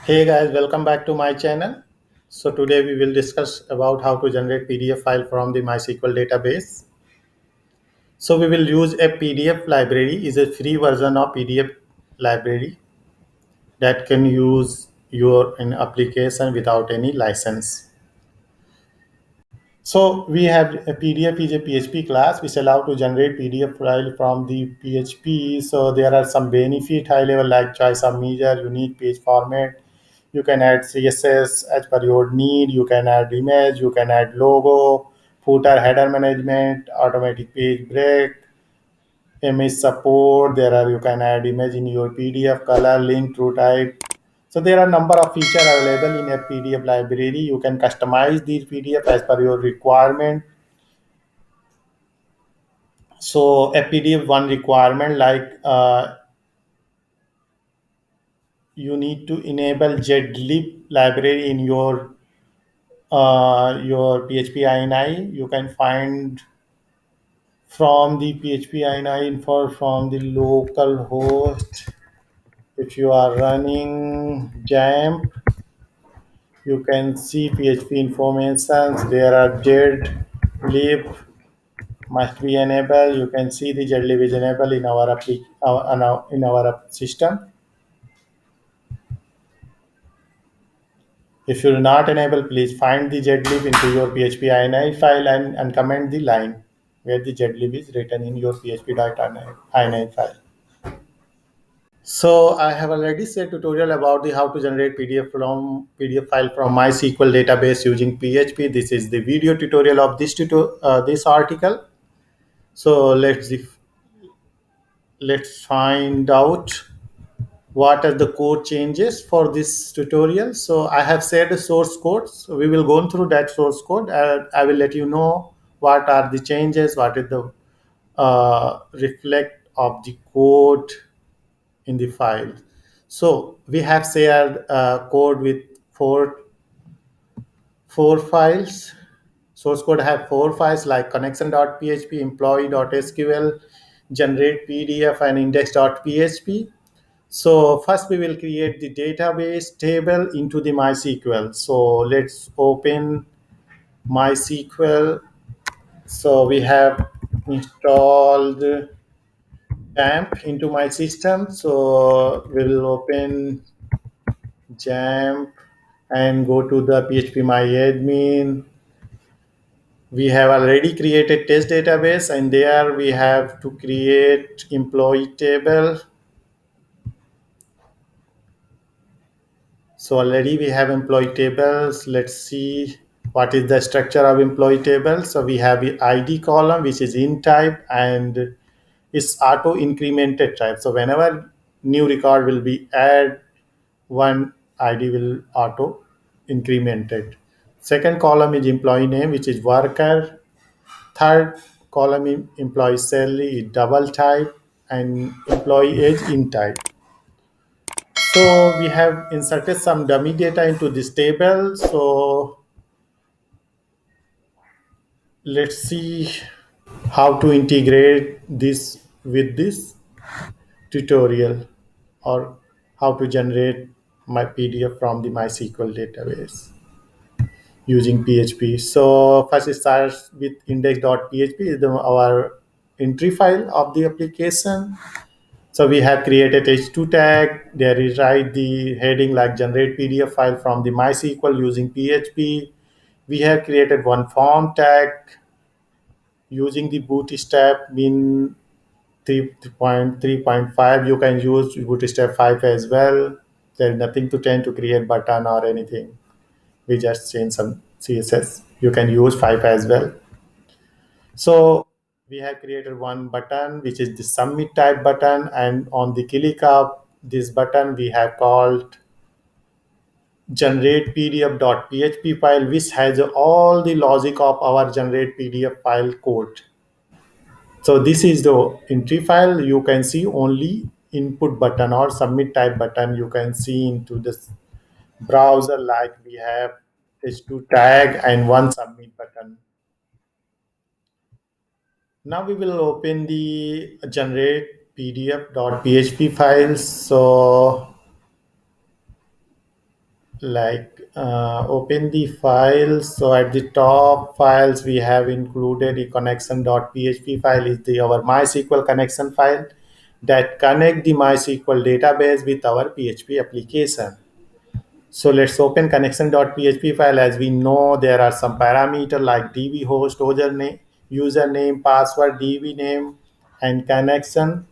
Hey guys, welcome back to my channel. So today we will discuss about how to generate PDF file from the MySQL database. So we will use a PDF library is a free version of PDF library that can use your in application without any license. So we have a PDF is a PHP class which allow to generate PDF file from the PHP. So there are some benefit high level like choice of measure, unique page format. You can add CSS as per your need. You can add image. You can add logo, footer, header management, automatic page break, image support. There are you can add image in your PDF, color, link, true type. So there are number of features available in a PDF library. You can customize these PDF as per your requirement. So a PDF one requirement like you need to enable zlib library in your PHP ini. You can find from the PHP ini info from the local host. If you are running XAMPP, you can see PHP informations. There are zlib must be enabled. You can see the zlib is enabled in in our system. If you do not enable, please find the zlib into your PHP ini file and comment the line where the zlib is written in your PHP.ini file. So I have already said tutorial about the how to generate PDF file from MySQL database using PHP. This is the video tutorial of this article. So let's find out what are the code changes for this tutorial. So I have said the source code. So we will go through that source code. I will let you know what are the changes, what is the reflect of the code in the file. So we have shared code with four files. Source code have four files like connection.php, employee.sql, generate PDF, and index.php. So first we will create the database table into the MySQL. So let's open MySQL. So we have installed XAMPP into my system. So we will open XAMPP and go to the PHP MyAdmin. We have already created test database and there we have to create employee table. So already we have employee tables. Let's see what is the structure of employee table. So we have the ID column, which is in type and it's auto incremented type. So whenever new record will be add, one ID will auto incremented. Second column is employee name, which is worker. Third column is employee salary is double type and employee age in type. So we have inserted some dummy data into this table. So let's see how to integrate this with this tutorial or how to generate my PDF from the MySQL database using PHP. So first it starts with index.php is our entry file of the application. So we have created H2 tag. There is write the heading like generate PDF file from the MySQL using PHP. We have created one form tag using the Bootstrap min 3.3.5. You can use Bootstrap 5 as well. There is nothing to tend to create button or anything. We just change some CSS. You can use 5 as well. So we have created one button which is the submit type button, and on the click of this button we have called generate pdf.php file, which has all the logic of our generate PDF file code. So this is the entry file. You can see only input button or submit type button. You can see into this browser like we have h2 tag and one submit button. Now we will open the generate pdf.php files. So open the files. So at the top files we have included a connection.php file is the our MySQL connection file that connect the MySQL database with our PHP application. So let's open connection.php file. As we know, there are some parameter like db host, username, password, db name, and connection.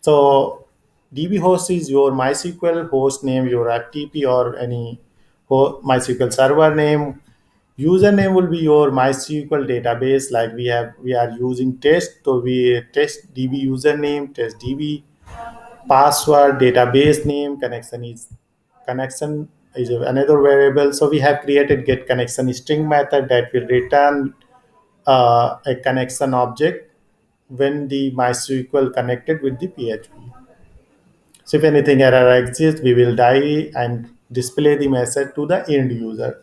So DB host is your MySQL host name, your FTP or any MySQL server name. Username will be your MySQL database. Like we are using test, so we test DB username, test DB password, database name. Connection is another variable. So we have created get connection string method that will return a connection object when the MySQL connected with the PHP. So if anything error exists, we will die and display the message to the end user.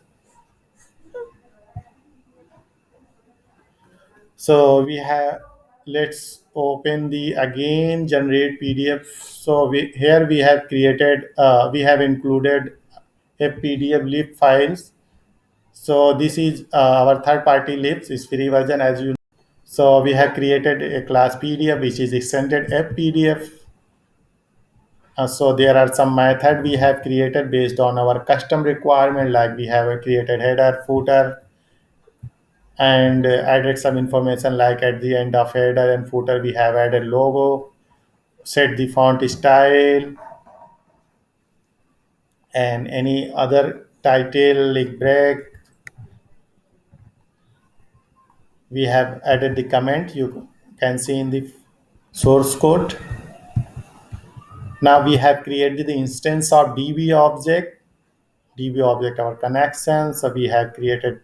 So we have, let's open the again generate PDF. So here we have created, we have included a PDF lib files. So this is our third party libs is free version as you know. So we have created a class PDF which is extended app PDF. So there are some method we have created based on our custom requirement, like we have created header, footer, and added some information like at the end of header and footer we have added logo, set the font style, and any other title like break. We have added the comment you can see in the source code. Now we have created the instance of DB object our connection. So we have created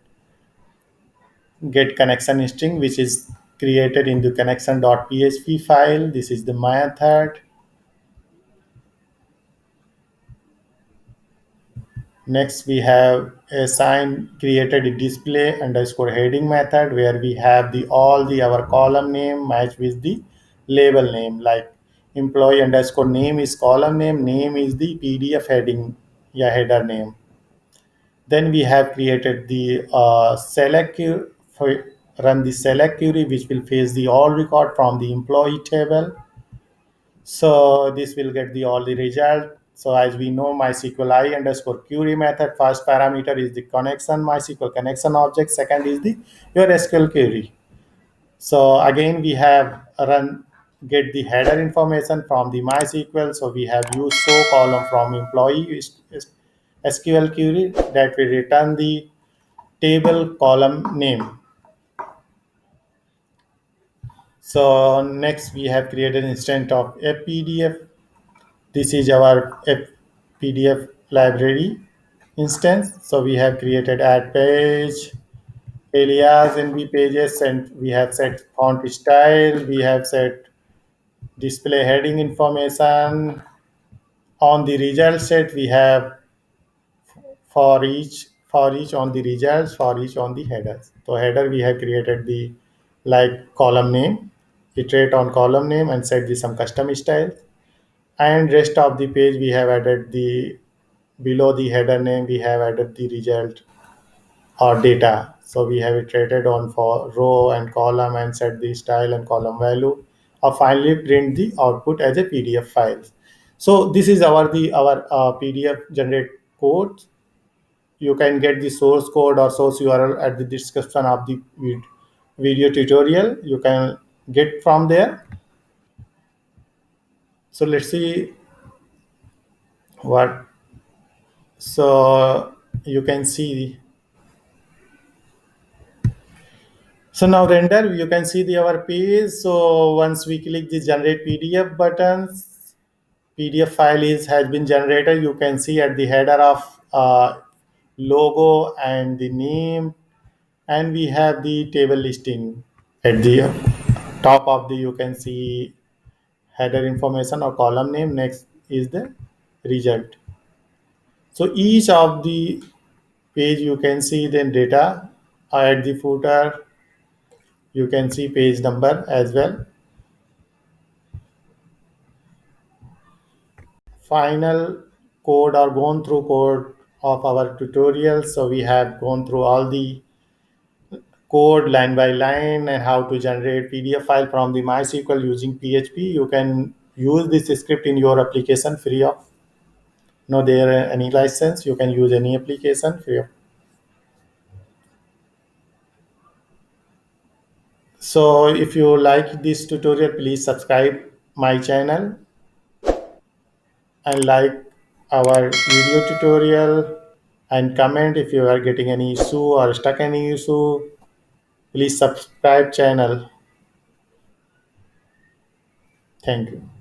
get connection string which is created into connection.php file. This is the method. Next we have assign created a display underscore heading method where we have the all the our column name match with the label name, like employee underscore name is column name is the PDF heading, yeah, header name. Then we have created the select queue for run the select query which will fetch the all record from the employee table. So this will get the all the result. So as we know, MySQL I underscore query method, first parameter is the connection, MySQL connection object, second is the your SQL query. So again, we have run get the header information from the MySQL. So we have used show column from employee SQL query that will return the table column name. So next we have created instance of a PDF. This is our PDF library instance. So we have created add page, alias NB pages, and we have set font style. We have set display heading information. On the result set, we have for each on the results, for each on the headers. So header we have created the like column name, iterate on column name and set the some custom styles. And rest of the page we have added the below the header name we have added the result or data. So we have iterated on for row and column and set the style and column value or finally print the output as a PDF files. So this is our PDF generate code. You can get the source code or source URL at the description of the video tutorial. You can get from there. So let's see what. So you can see. So now render, you can see the our page. So once we click the generate PDF buttons, PDF file is has been generated. You can see at the header of logo and the name, and we have the table listing at the top of the. You can see header information or column name. Next is the result. So each of the page you can see then data at the footer. You can see page number as well. Final code or gone through code. of our tutorial. So we have gone through all the code line by line and how to generate PDF file from the MySQL using PHP. You can use this script in your application free of no there any license. You can use any application free of. So if you like this tutorial, please subscribe my channel and like our video tutorial and comment if you are getting any issue or stuck any issue. Please subscribe channel. Thank you.